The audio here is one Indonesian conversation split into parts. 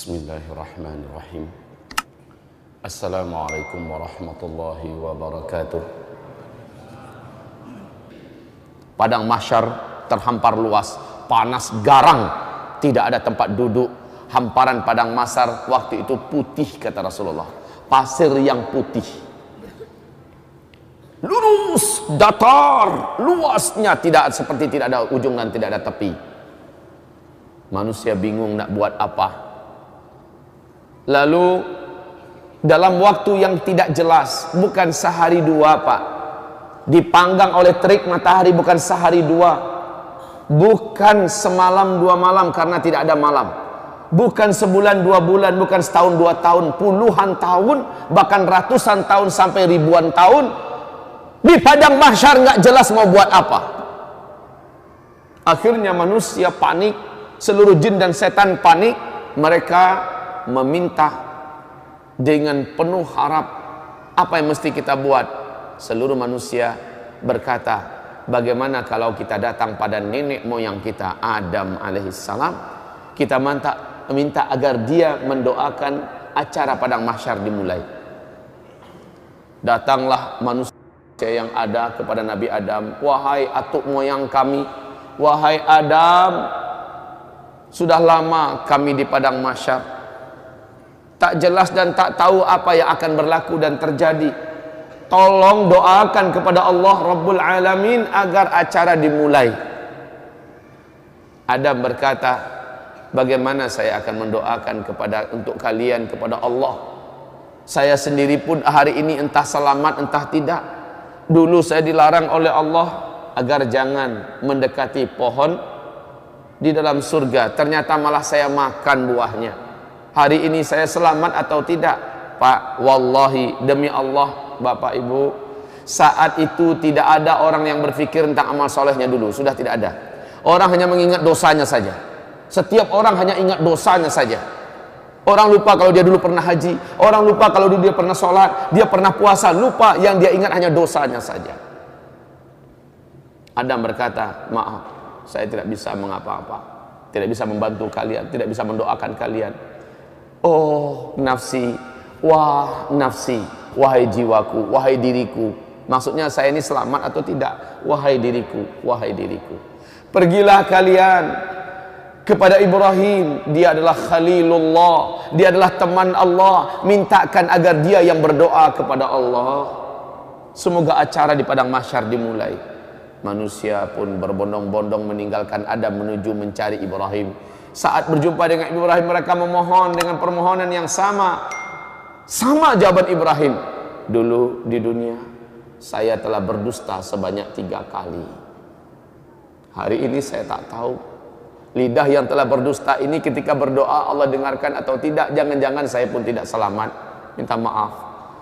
Bismillahirrahmanirrahim. Assalamualaikum warahmatullahi wabarakatuh. Padang mahsyar terhampar luas, panas garang, tidak ada tempat duduk. Hamparan padang mahsyar waktu itu putih, kata Rasulullah, pasir yang putih, lurus, datar, luasnya tidak seperti tidak ada ujung dan tidak ada tepi. Manusia bingung nak buat apa. Lalu dalam waktu yang tidak jelas, bukan sehari dua pak, dipanggang oleh terik matahari, bukan sehari dua, bukan semalam dua malam karena tidak ada malam, bukan sebulan dua bulan, bukan setahun dua tahun, puluhan tahun, bahkan ratusan tahun sampai ribuan tahun di padang mahsyar nggak jelas mau buat apa. Akhirnya manusia panik, seluruh jin dan setan panik. Mereka meminta dengan penuh harap, apa yang mesti kita buat? Seluruh manusia berkata, bagaimana kalau kita datang pada nenek moyang kita Adam alaihissalam, kita minta agar dia mendoakan acara padang mahsyar dimulai. Datanglah manusia yang ada kepada Nabi Adam, wahai atuk moyang kami, wahai Adam, sudah lama kami di padang mahsyar, tak jelas dan tak tahu apa yang akan berlaku dan terjadi. Tolong doakan kepada Allah Rabbul Alamin agar acara dimulai. Adam berkata, bagaimana saya akan mendoakan untuk kalian kepada Allah? Saya sendiri pun hari ini entah selamat entah tidak. Dulu saya dilarang oleh Allah agar jangan mendekati pohon di dalam surga, ternyata malah saya makan buahnya. Hari ini saya selamat atau tidak? Pak, wallahi, demi Allah, Bapak Ibu, saat itu tidak ada orang yang berpikir tentang amal solehnya dulu. Sudah tidak ada. Orang hanya mengingat dosanya saja. Setiap orang hanya ingat dosanya saja. Orang lupa kalau dia dulu pernah haji, orang lupa kalau dulu dia pernah sholat, dia pernah puasa, lupa, yang dia ingat hanya dosanya saja. Adam berkata, maaf, saya tidak bisa mengapa-apa, tidak bisa membantu kalian, tidak bisa mendoakan kalian. Oh nafsi, wah nafsi, wahai jiwaku, wahai diriku. Maksudnya saya ini selamat atau tidak? Wahai diriku, wahai diriku. Pergilah kalian kepada Ibrahim, dia adalah Khalilullah, dia adalah teman Allah. Mintakan agar dia yang berdoa kepada Allah. Semoga acara di padang mahsyar dimulai. Manusia pun berbondong-bondong meninggalkan Adam menuju mencari Ibrahim. Saat berjumpa dengan Ibrahim, mereka memohon dengan permohonan yang sama. Sama jawaban Ibrahim. Dulu di dunia saya telah berdusta sebanyak 3 kali. Hari ini saya tak tahu lidah yang telah berdusta ini ketika berdoa Allah dengarkan atau tidak. Jangan-jangan saya pun tidak selamat. Minta maaf,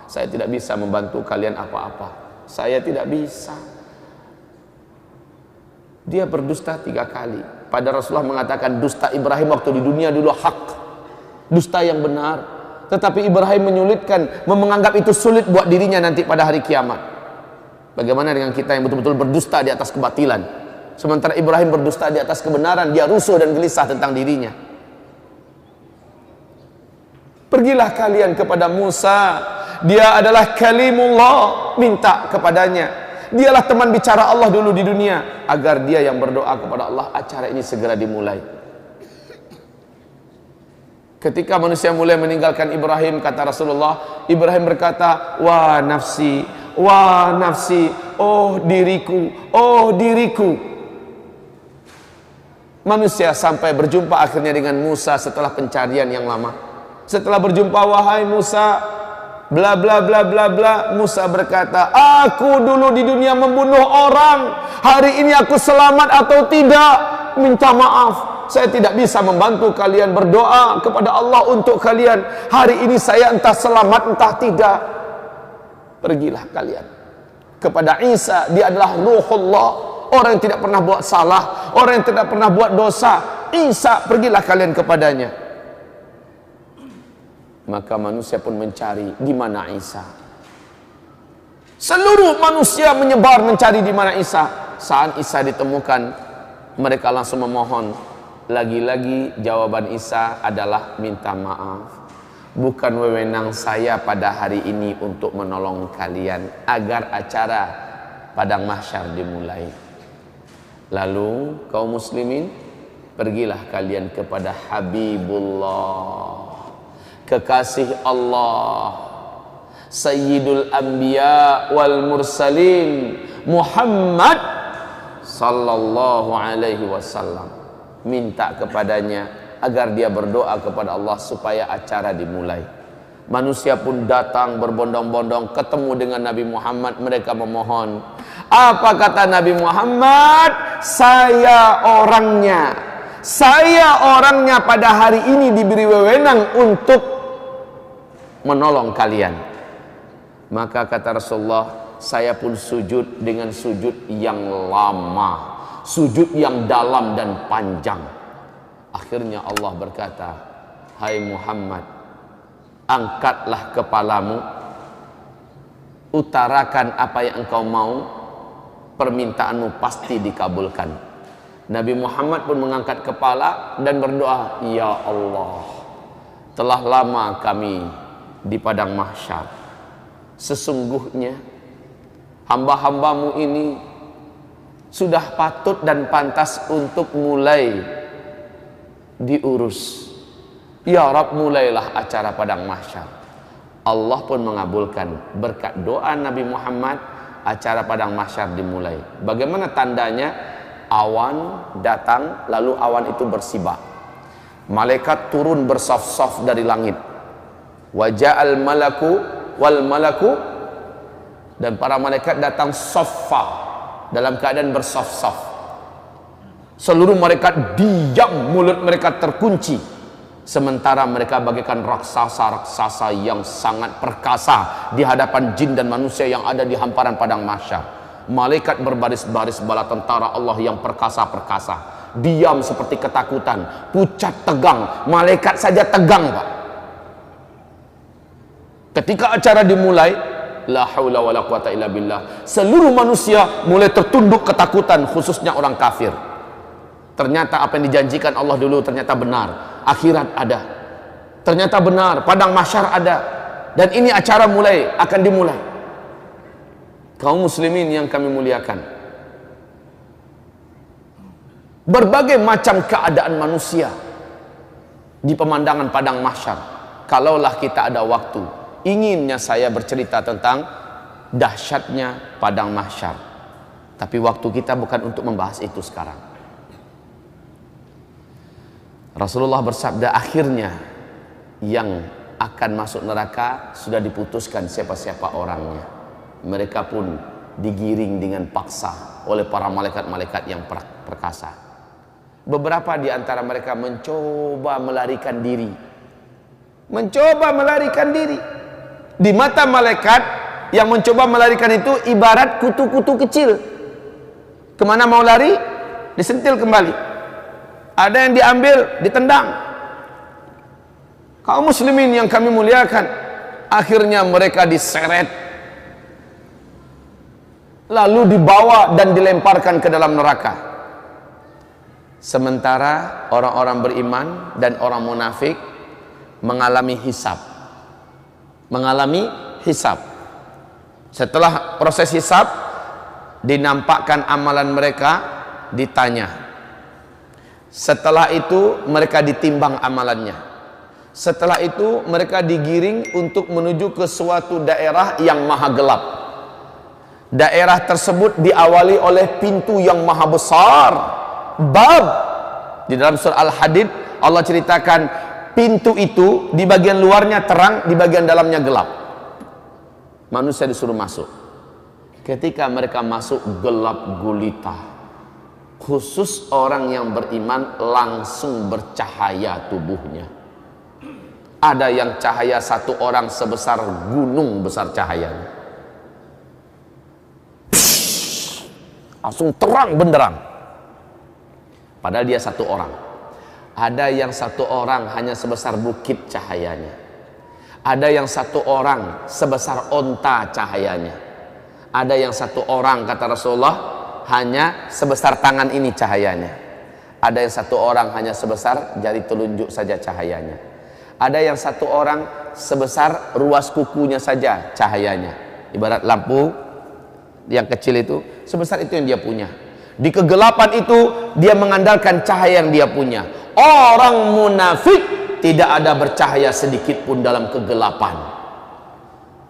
saya tidak bisa membantu kalian apa-apa. Saya tidak bisa. Dia berdusta 3 kali. Pada Rasulullah mengatakan dusta Ibrahim waktu di dunia dulu hak, dusta yang benar. Tetapi Ibrahim menyulitkan, menganggap itu sulit buat dirinya nanti pada hari kiamat. Bagaimana dengan kita yang betul-betul berdusta di atas kebatilan? Sementara Ibrahim berdusta di atas kebenaran, dia rusuh dan gelisah tentang dirinya. Pergilah kalian kepada Musa, dia adalah kalimullah, minta kepadanya. Dialah teman bicara Allah dulu di dunia, agar dia yang berdoa kepada Allah acara ini segera dimulai. Ketika manusia mulai meninggalkan Ibrahim, kata Rasulullah, Ibrahim berkata, wah nafsi, oh diriku, oh diriku. Manusia sampai berjumpa akhirnya dengan Musa setelah pencarian yang lama. Setelah berjumpa, wahai Musa, bla bla bla bla bla. Musa berkata, aku dulu di dunia membunuh orang, hari ini aku selamat atau tidak? Minta maaf, saya tidak bisa membantu kalian. Berdoa kepada Allah untuk kalian. Hari ini saya entah selamat entah tidak. Pergilah kalian kepada Isa, dia adalah Ruhullah, orang yang tidak pernah buat salah, orang yang tidak pernah buat dosa. Isa, pergilah kalian kepadanya. Maka manusia pun mencari di mana Isa. Seluruh manusia menyebar mencari di mana Isa. Saat Isa ditemukan, mereka langsung memohon, Lagi-lagi jawaban Isa adalah minta maaf. Bukan wewenang saya pada hari ini untuk menolong kalian agar acara padang mahsyar dimulai. Lalu kaum muslimin, pergilah kalian kepada Habibullah, kekasih Allah, Sayyidul Anbiya wal Mursalin, Muhammad sallallahu alaihi wasallam. Minta kepadanya agar dia berdoa kepada Allah supaya acara dimulai. Manusia pun datang berbondong-bondong ketemu dengan Nabi Muhammad. Mereka memohon. Apa kata Nabi Muhammad? Saya orangnya. Saya orangnya pada hari ini diberi wewenang untuk menolong kalian. Maka kata Rasulullah, saya pun sujud dengan sujud yang lama, sujud yang dalam dan panjang. Akhirnya Allah berkata, hai Muhammad, angkatlah kepalamu, utarakan apa yang engkau mau, permintaanmu pasti dikabulkan. Nabi Muhammad pun mengangkat kepala dan berdoa, ya Allah, telah lama kami di padang mahsyar. Sesungguhnya hamba-hambamu ini sudah patut dan pantas untuk mulai diurus. Ya Rabb, mulailah acara padang mahsyar. Allah pun mengabulkan berkat doa Nabi Muhammad. Acara padang mahsyar dimulai. Bagaimana tandanya? Awan datang, lalu awan itu bersibak. Malaikat turun bersaf-saf dari langit. Waja'al malaku wal malaku, dan para malaikat datang saffa, dalam keadaan bersaf-saf. Seluruh malaikat diam, mulut mereka terkunci, sementara mereka bagaikan raksasa-raksasa yang sangat perkasa di hadapan jin dan manusia yang ada di hamparan padang mahsyar. Malaikat berbaris-baris bala tentara Allah yang perkasa-perkasa, diam seperti ketakutan, pucat tegang. Malaikat saja tegang, Pak. Ketika acara dimulai, la haula wala quwata illa billah, seluruh manusia mulai tertunduk ketakutan, khususnya orang kafir. Ternyata apa yang dijanjikan Allah dulu ternyata benar. Akhirat ada, ternyata benar, padang mahsyar ada, dan ini acara akan dimulai. Kaum muslimin yang kami muliakan, berbagai macam keadaan manusia di pemandangan padang mahsyar. Kalaulah kita ada waktu, inginnya saya bercerita tentang dahsyatnya padang mahsyar, tapi waktu kita bukan untuk membahas itu sekarang. Rasulullah bersabda, akhirnya yang akan masuk neraka sudah diputuskan siapa-siapa orangnya. Mereka pun digiring dengan paksa oleh para malaikat-malaikat yang perkasa. Beberapa di antara mereka mencoba melarikan diri. Mencoba melarikan diri. Di mata malaikat, yang mencoba melarikan itu ibarat kutu-kutu kecil. Kemana mau lari? Disentil kembali. Ada yang diambil, ditendang. Kaum muslimin yang kami muliakan, akhirnya mereka diseret, lalu dibawa dan dilemparkan ke dalam neraka. Sementara orang-orang beriman dan orang munafik mengalami hisab. Mengalami hisab. Setelah proses hisab, dinampakkan amalan mereka, ditanya. Setelah itu mereka ditimbang amalannya. Setelah itu mereka digiring untuk menuju ke suatu daerah yang maha gelap. Daerah tersebut diawali oleh pintu yang maha besar, bab. Di dalam surah Al-Hadid Allah ceritakan pintu itu di bagian luarnya terang, di bagian dalamnya gelap. Manusia disuruh masuk. Ketika mereka masuk, gelap gulita. Khusus orang yang beriman langsung bercahaya tubuhnya. Ada yang cahaya satu orang sebesar gunung besar cahayanya. Langsung terang benderang. Padahal dia satu orang. Ada yang satu orang hanya sebesar bukit cahayanya. Ada yang satu orang sebesar onta cahayanya. Ada yang satu orang, kata Rasulullah, hanya sebesar tangan ini cahayanya. Ada yang satu orang hanya sebesar jari telunjuk saja cahayanya. Ada yang satu orang sebesar ruas kukunya saja cahayanya. Ibarat lampu yang kecil itu, sebesar itu yang dia punya. Di kegelapan itu dia mengandalkan cahaya yang dia punya. Orang munafik tidak ada bercahaya sedikit pun dalam kegelapan.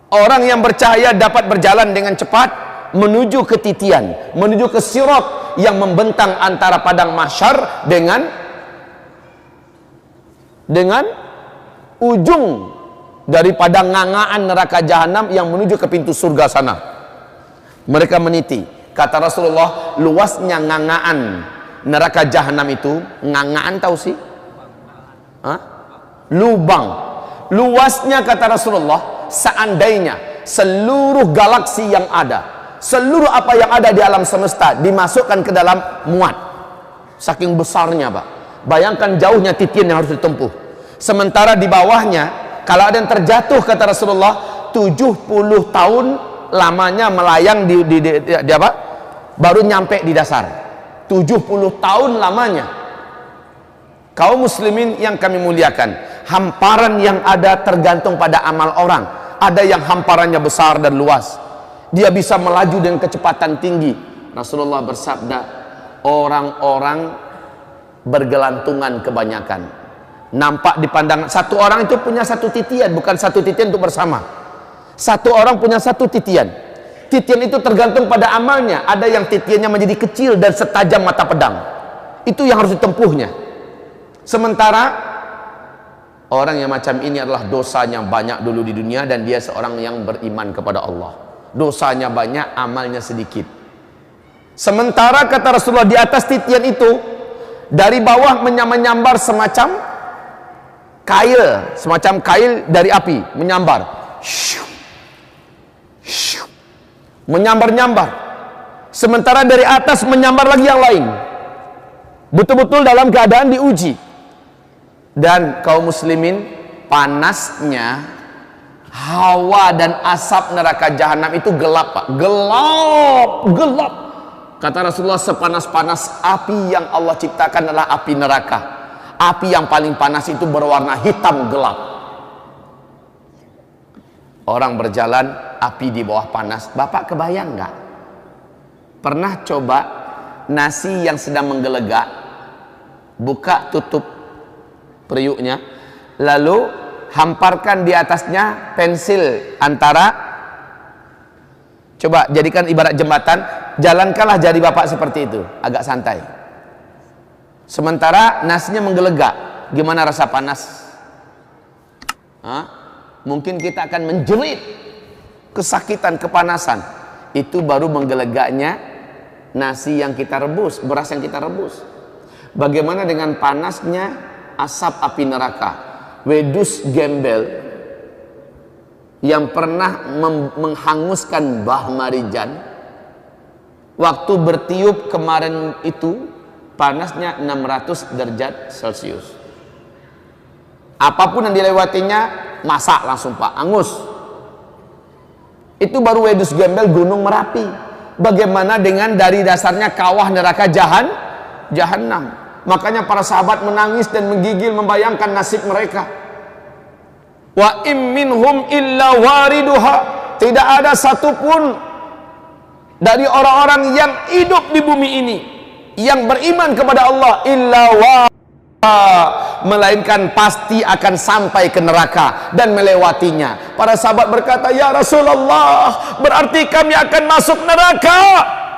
Orang yang bercahaya dapat berjalan dengan cepat menuju ke titian, menuju ke sirat yang membentang antara padang mahsyar dengan ujung daripada ngangaan neraka jahanam yang menuju ke pintu surga sana. Mereka meniti. Kata Rasulullah, luasnya ngangaan neraka jahanam itu, ngangaan tahu sih? Hah? Lubang. Luasnya kata Rasulullah, seandainya seluruh galaksi yang ada, seluruh apa yang ada di alam semesta dimasukkan ke dalam muat, saking besarnya Pak. Bayangkan jauhnya titian yang harus ditempuh. Sementara di bawahnya, kalau ada yang terjatuh kata Rasulullah, 70 tahun lamanya melayang di apa? Baru nyampe di dasar. 70 tahun lamanya. Kaum muslimin yang kami muliakan, hamparan yang ada tergantung pada amal orang. Ada yang hamparannya besar dan luas, dia bisa melaju dengan kecepatan tinggi. Rasulullah bersabda, orang-orang bergelantungan kebanyakan. Nampak di pandangan, satu orang itu punya satu titian, bukan satu titian untuk bersama. Satu orang punya satu titian. Titian itu tergantung pada amalnya. Ada yang titiannya menjadi kecil dan setajam mata pedang. Itu yang harus ditempuhnya. Sementara orang yang macam ini adalah dosanya banyak dulu di dunia dan dia seorang yang beriman kepada Allah. Dosanya banyak, amalnya sedikit. Sementara kata Rasulullah, di atas titian itu dari bawah menyambar semacam kail dari api, menyambar. Menyambar-nyambar. Sementara dari atas menyambar lagi yang lain. Betul-betul dalam keadaan diuji. Dan kaum muslimin, panasnya hawa dan asap neraka jahanam itu gelap Pak. Gelap. Kata Rasulullah, sepanas-panas api yang Allah ciptakan adalah api neraka. Api yang paling panas itu berwarna hitam gelap. Orang berjalan, api di bawah panas. Bapak kebayang nggak? Pernah coba nasi yang sedang menggelegak, buka tutup periuknya, lalu hamparkan di atasnya pensil antara, coba jadikan ibarat jembatan, jalankanlah jari bapak seperti itu, agak santai. Sementara nasinya menggelegak, gimana rasa panas? Hah? Mungkin kita akan menjerit, kesakitan, kepanasan. Itu baru menggelegaknya nasi yang kita rebus, beras yang kita rebus. Bagaimana dengan panasnya asap api neraka? Wedus gembel yang pernah menghanguskan Bah Marijan, waktu bertiup kemarin itu panasnya 600 derajat Celcius. Apapun yang dilewatinya masak langsung Pak, angus. Itu baru wedus gembel Gunung Merapi. Bagaimana dengan dari dasarnya kawah neraka jahanam? Makanya para sahabat menangis dan menggigil membayangkan nasib mereka. Wa im minhum illa wariduha. Tidak ada satupun dari orang-orang yang hidup di bumi ini yang beriman kepada Allah illa melainkan pasti akan sampai ke neraka dan melewatinya. Para sahabat berkata, ya Rasulullah, berarti kami akan masuk neraka.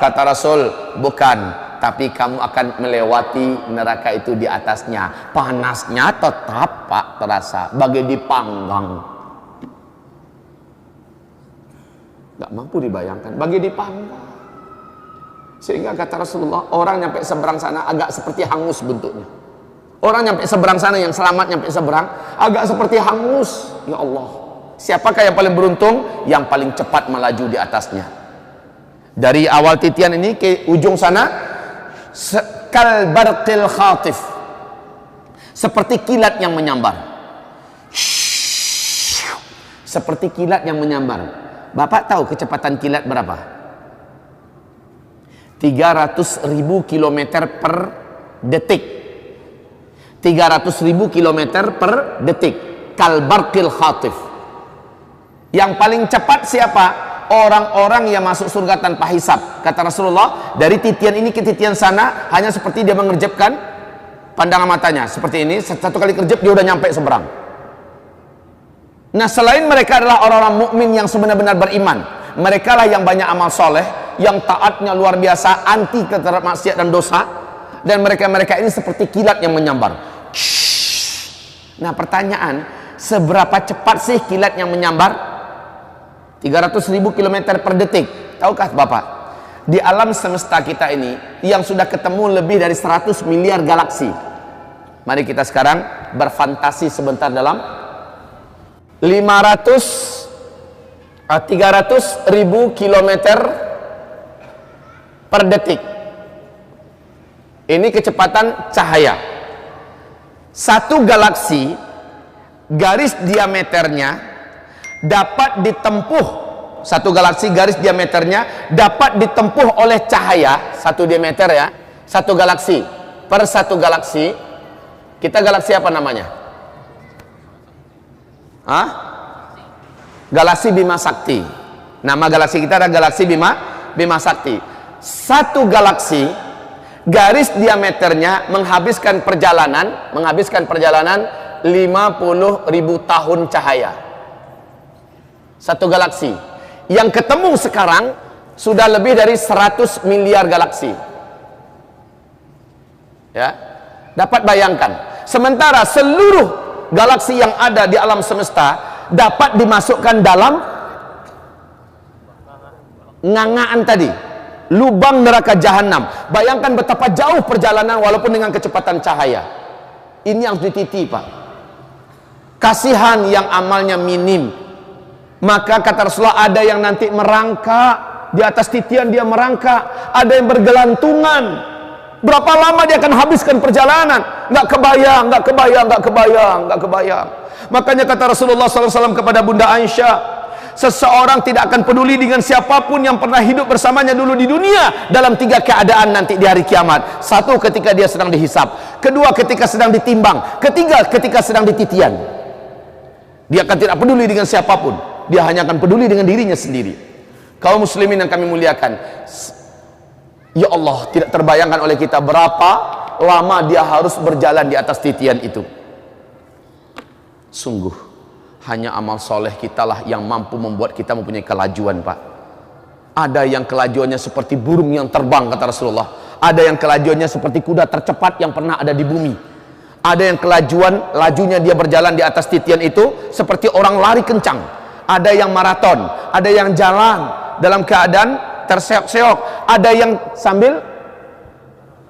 Kata Rasul, bukan, tapi kamu akan melewati neraka itu di atasnya. Panasnya tetap Pak terasa, bagai dipanggang. Gak mampu dibayangkan, bagai dipanggang. Sehingga kata Rasulullah, orang nyampe seberang sana agak seperti hangus bentuknya. Orang nyampe seberang sana, yang selamat nyampe seberang, agak seperti hangus. Ya Allah, siapakah yang paling beruntung? Yang paling cepat melaju di atasnya. Dari awal titian ini ke ujung sana, kal barqil khatif, seperti kilat yang menyambar. Seperti kilat yang menyambar. Bapak tahu kecepatan kilat berapa? 300.000 km per detik. 300.000 kilometer per detik. Kalbarqil khatif. Yang paling cepat siapa? Orang-orang yang masuk surga tanpa hisab. Kata Rasulullah, dari titian ini ke titian sana hanya seperti dia mengerjepkan pandangan matanya. Seperti ini, satu kali kerjep dia udah nyampe seberang. Nah, selain mereka adalah orang-orang mukmin yang sebenar-benar beriman. Mereka lah yang banyak amal soleh, yang taatnya luar biasa, anti terhadap maksiat dan dosa. Dan mereka-mereka ini seperti kilat yang menyambar. Nah, pertanyaan, seberapa cepat sih kilat yang menyambar? 300.000 km per detik. Tahukah Bapak, di alam semesta kita ini yang sudah ketemu lebih dari 100 miliar galaksi. Mari kita sekarang berfantasi sebentar dalam 300.000 km per detik. Ini kecepatan cahaya. Satu galaksi, garis diameternya dapat ditempuh, satu galaksi garis diameternya dapat ditempuh oleh cahaya, satu diameter ya, satu galaksi per satu galaksi. Kita galaksi apa namanya? Hah? Galaksi Bima Sakti. Nama galaksi kita adalah galaksi Bima Sakti. Satu galaksi garis diameternya menghabiskan perjalanan 50.000 tahun cahaya. Satu galaksi yang ketemu sekarang sudah lebih dari 100 miliar galaksi. Ya, dapat bayangkan. Sementara seluruh galaksi yang ada di alam semesta dapat dimasukkan dalam ngangaan tadi, lubang neraka jahanam. Bayangkan betapa jauh perjalanan walaupun dengan kecepatan cahaya. Ini yang dititi, Pak. Kasihan yang amalnya minim. Maka kata Rasulullah, ada yang nanti merangkak di atas titian, dia merangkak. Ada yang bergelantungan. Berapa lama dia akan habiskan perjalanan? Nggak kebayang. Makanya kata Rasulullah SAW kepada Bunda Aisyah, seseorang tidak akan peduli dengan siapapun yang pernah hidup bersamanya dulu di dunia dalam 3 keadaan nanti di hari kiamat. 1, ketika dia sedang dihisab. 2, ketika sedang ditimbang. 3, ketika sedang dititian. Dia akan tidak peduli dengan siapapun. Dia hanya akan peduli dengan dirinya sendiri. Kaum muslimin yang kami muliakan, ya Allah, tidak terbayangkan oleh kita berapa lama dia harus berjalan di atas titian itu. Sungguh hanya amal soleh kita lah yang mampu membuat kita mempunyai kelajuan, Pak. Ada yang kelajuannya seperti burung yang terbang, kata Rasulullah. Ada yang kelajuannya seperti kuda tercepat yang pernah ada di bumi. Ada yang lajunya dia berjalan di atas titian itu seperti orang lari kencang. Ada yang maraton, ada yang jalan dalam keadaan terseok-seok, ada yang sambil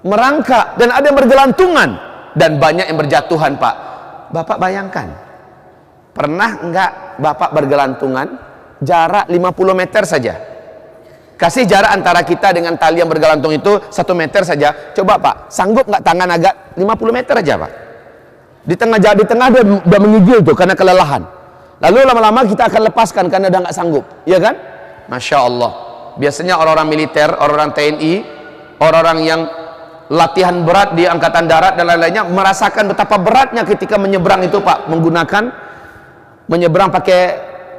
merangkak, dan ada yang bergelantungan, dan banyak yang berjatuhan, Pak. Bapak bayangkan, pernah enggak Bapak bergelantungan jarak 50 meter saja? Kasih jarak antara kita dengan tali yang bergelantung itu 1 meter saja. Coba Pak, sanggup nggak tangan agak 50 meter aja, Pak? Di tengah dia udah menggigil tuh karena kelelahan. Lalu lama-lama kita akan lepaskan karena udah nggak sanggup, ya kan? Masya Allah. Biasanya orang-orang militer, orang-orang TNI, orang-orang yang latihan berat di angkatan darat dan lain-lainnya merasakan betapa beratnya ketika menyeberang itu, Pak, menyeberang pakai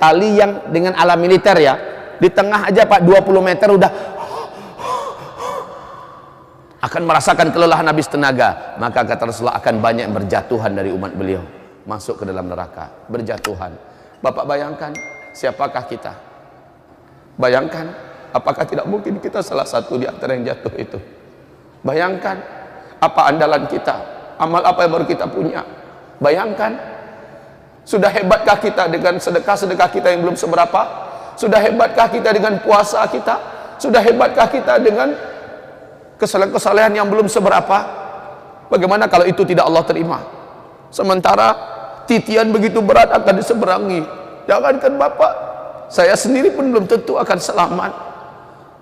tali yang dengan ala militer ya. Di tengah aja, Pak, 20 meter udah akan merasakan kelelahan habis tenaga. Maka kata Rasulullah, akan banyak yang berjatuhan dari umat beliau, masuk ke dalam neraka, berjatuhan. Bapak bayangkan, siapakah kita? Bayangkan, apakah tidak mungkin kita salah satu di antara yang jatuh itu? Bayangkan, apa andalan kita? Amal apa yang baru kita punya? Bayangkan, sudah hebatkah kita dengan sedekah-sedekah kita yang belum seberapa? Sudah hebatkah kita dengan puasa kita? Sudah hebatkah kita dengan kesalahan-kesalahan yang belum seberapa? Bagaimana kalau itu tidak Allah terima? Sementara titian begitu berat akan diseberangi. Jangankan Bapak, saya sendiri pun belum tentu akan selamat.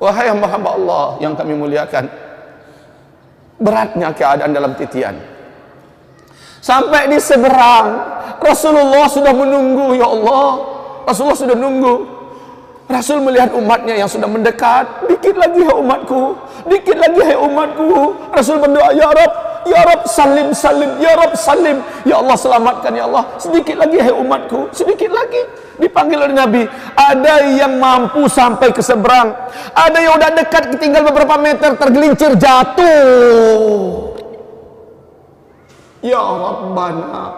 Wahai hamba-hamba Allah yang kami muliakan, beratnya keadaan dalam titian. Sampai di seberang, Rasulullah sudah menunggu, ya Allah. Rasulullah sudah nunggu. Rasul melihat umatnya yang sudah mendekat. Dikit lagi, hai umatku, dikit lagi, hai umatku. Rasul berdoa, ya Rabb, Ya Rabb salim salim, Ya Rabb salim, ya Allah selamatkan ya Allah, sedikit lagi hai umatku, sedikit lagi. Dipanggil oleh Nabi, ada yang mampu sampai ke seberang, ada yang udah dekat, tinggal beberapa meter, tergelincir jatuh. Ya Rabbana,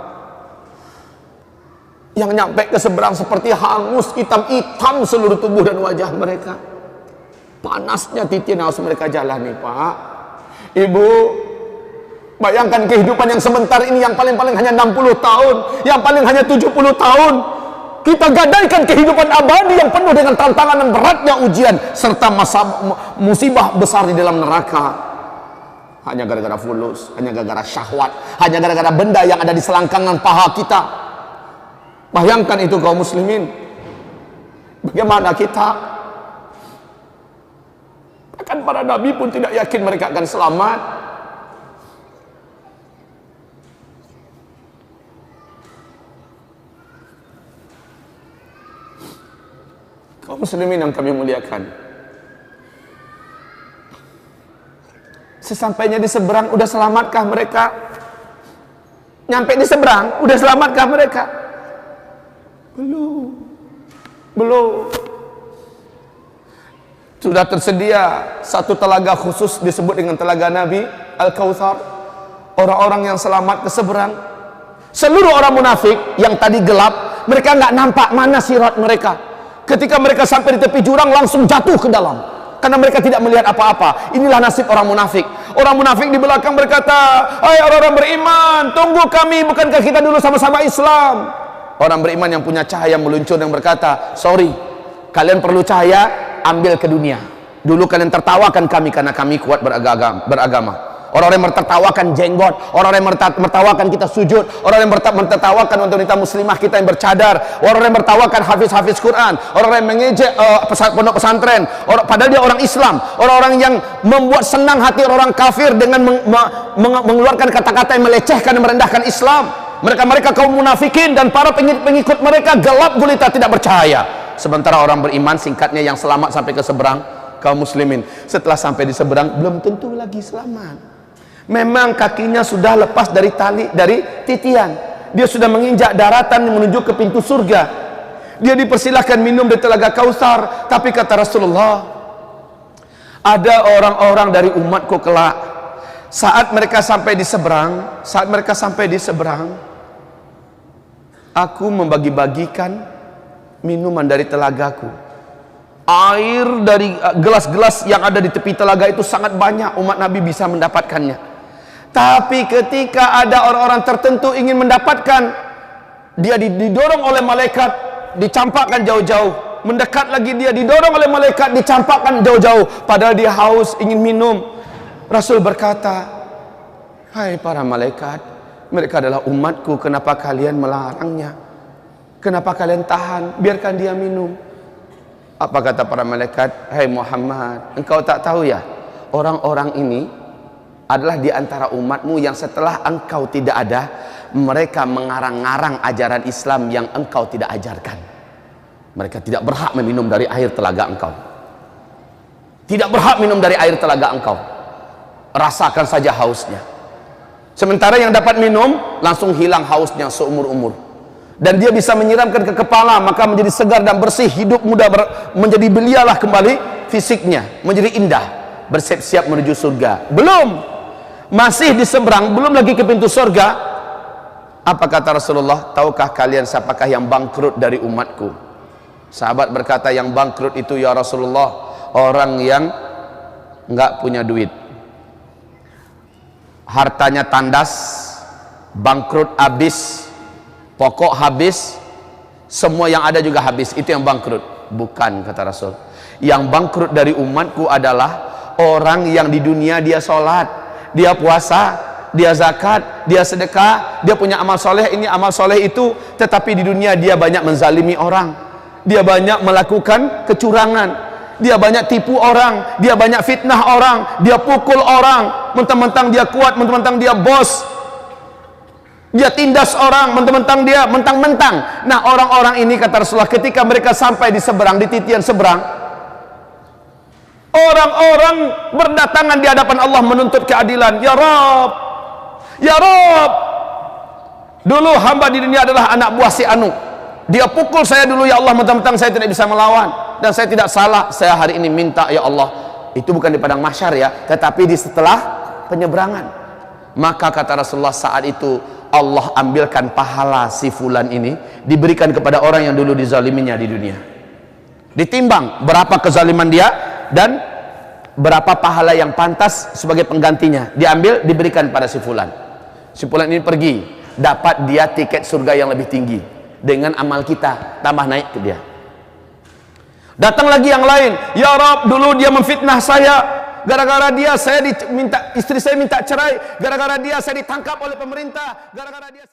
yang nyampe ke seberang seperti hangus, hitam-hitam seluruh tubuh dan wajah mereka. Panasnya titian harus mereka jalani, Pak. Ibu, bayangkan kehidupan yang sebentar ini, yang paling-paling hanya 60 tahun, yang paling hanya 70 tahun. Kita gadaikan kehidupan abadi yang penuh dengan tantangan dan beratnya ujian serta musibah besar di dalam neraka. Hanya gara-gara fulus, hanya gara-gara syahwat, hanya gara-gara benda yang ada di selangkangan paha kita. Bayangkan itu kaum muslimin. Bagaimana kita? Bahkan para nabi pun tidak yakin mereka akan selamat. Kaum muslimin yang kami muliakan, sesampainya di seberang, udah selamatkah mereka? Nyampe di seberang, udah selamatkah mereka? Belum. Sudah tersedia satu telaga khusus disebut dengan telaga Nabi Al-Kautsar. Orang-orang yang selamat ke seberang. Seluruh orang munafik yang tadi gelap, mereka nggak nampak mana sirat mereka. Ketika mereka sampai di tepi jurang, langsung jatuh ke dalam, karena mereka tidak melihat apa-apa. Inilah nasib orang munafik. Orang munafik di belakang berkata, hai orang-orang beriman, tunggu kami, bukankah kita dulu sama-sama Islam? Orang beriman yang punya cahaya meluncur yang berkata, sorry, kalian perlu cahaya, ambil ke dunia. Dulu kalian tertawakan kami karena kami kuat beragama. Orang-orang yang tertawakan jenggot, orang-orang yang tertawakan kita sujud, orang-orang yang tertawakan wanita muslimah kita yang bercadar, orang-orang yang tertawakan hafiz-hafiz Quran, orang-orang yang mengejek pondok pesantren, padahal dia orang Islam, orang-orang yang membuat senang hati orang kafir dengan mengeluarkan kata-kata yang melecehkan dan merendahkan Islam. Mereka kaum munafikin dan para pengikut mereka gelap gulita, tidak bercahaya. Sementara orang beriman, singkatnya, yang selamat sampai ke seberang, kaum muslimin, setelah sampai di seberang belum tentu lagi selamat. Memang kakinya sudah lepas dari tali, dari titian, dia sudah menginjak daratan menuju ke pintu surga. Dia dipersilahkan minum dari telaga Kautsar. Tapi kata Rasulullah, ada orang-orang dari umatku kelak, saat mereka sampai di seberang, aku membagi-bagikan minuman dari telagaku. Air dari gelas-gelas yang ada di tepi telaga itu sangat banyak, umat Nabi bisa mendapatkannya. Tapi ketika ada orang-orang tertentu ingin mendapatkan, dia didorong oleh malaikat, dicampakkan jauh-jauh. Mendekat lagi dia didorong oleh malaikat, dicampakkan jauh-jauh. Padahal dia haus, ingin minum. Rasul berkata, hai para malaikat, mereka adalah umatku, kenapa kalian melarangnya? Kenapa kalian tahan? Biarkan dia minum. Apa kata para malaikat? Hai Muhammad, engkau tak tahu ya, orang-orang ini adalah di antara umatmu yang setelah engkau tidak ada, mereka mengarang-arang ajaran Islam yang engkau tidak ajarkan. Mereka tidak berhak meminum dari air telaga engkau. Tidak berhak minum dari air telaga engkau. Rasakan saja hausnya. Sementara yang dapat minum langsung hilang hausnya seumur-umur. Dan dia bisa menyiramkan ke kepala, maka menjadi segar dan bersih, hidup muda menjadi belialah kembali fisiknya, menjadi indah, bersiap-siap menuju surga. Belum, masih di seberang, belum lagi ke pintu surga. Apa kata Rasulullah? Tahukah kalian siapakah yang bangkrut dari umatku? Sahabat berkata, yang bangkrut itu ya Rasulullah, orang yang nggak punya duit, hartanya tandas, bangkrut habis, pokok habis, semua yang ada juga habis. Itu yang bangkrut. Bukan, kata Rasul. Yang bangkrut dari umatku adalah orang yang di dunia dia sholat, dia puasa, dia zakat, dia sedekah, dia punya amal soleh ini, amal soleh itu, tetapi di dunia dia banyak menzalimi orang, dia banyak melakukan kecurangan, dia banyak tipu orang, dia banyak fitnah orang, dia pukul orang, mentang-mentang dia kuat, mentang-mentang dia bos, dia tindas orang, mentang-mentang dia mentang-mentang. Nah, orang-orang ini kata Rasulullah, ketika mereka sampai di seberang, di titian seberang, orang-orang berdatangan di hadapan Allah menuntut keadilan. Ya Rabb, Ya Rob, dulu hamba di dunia adalah anak buah si Anu. Dia pukul saya dulu ya Allah, mentang-mentang saya tidak bisa melawan dan saya tidak salah. Saya hari ini minta ya Allah, itu bukan di padang mahsyar ya, tetapi di setelah penyeberangan. Maka kata Rasulullah saat itu Allah ambilkan pahala si fulan ini, diberikan kepada orang yang dulu dizaliminya di dunia. Ditimbang berapa kezaliman dia dan berapa pahala yang pantas sebagai penggantinya, diambil diberikan pada si fulan. Si fulan ini pergi, dapat dia tiket surga yang lebih tinggi dengan amal kita, tambah naik ke dia. Datang lagi yang lain, ya Rob, dulu dia memfitnah saya, gara-gara dia saya istri saya minta cerai, gara-gara dia saya ditangkap oleh pemerintah, gara-gara dia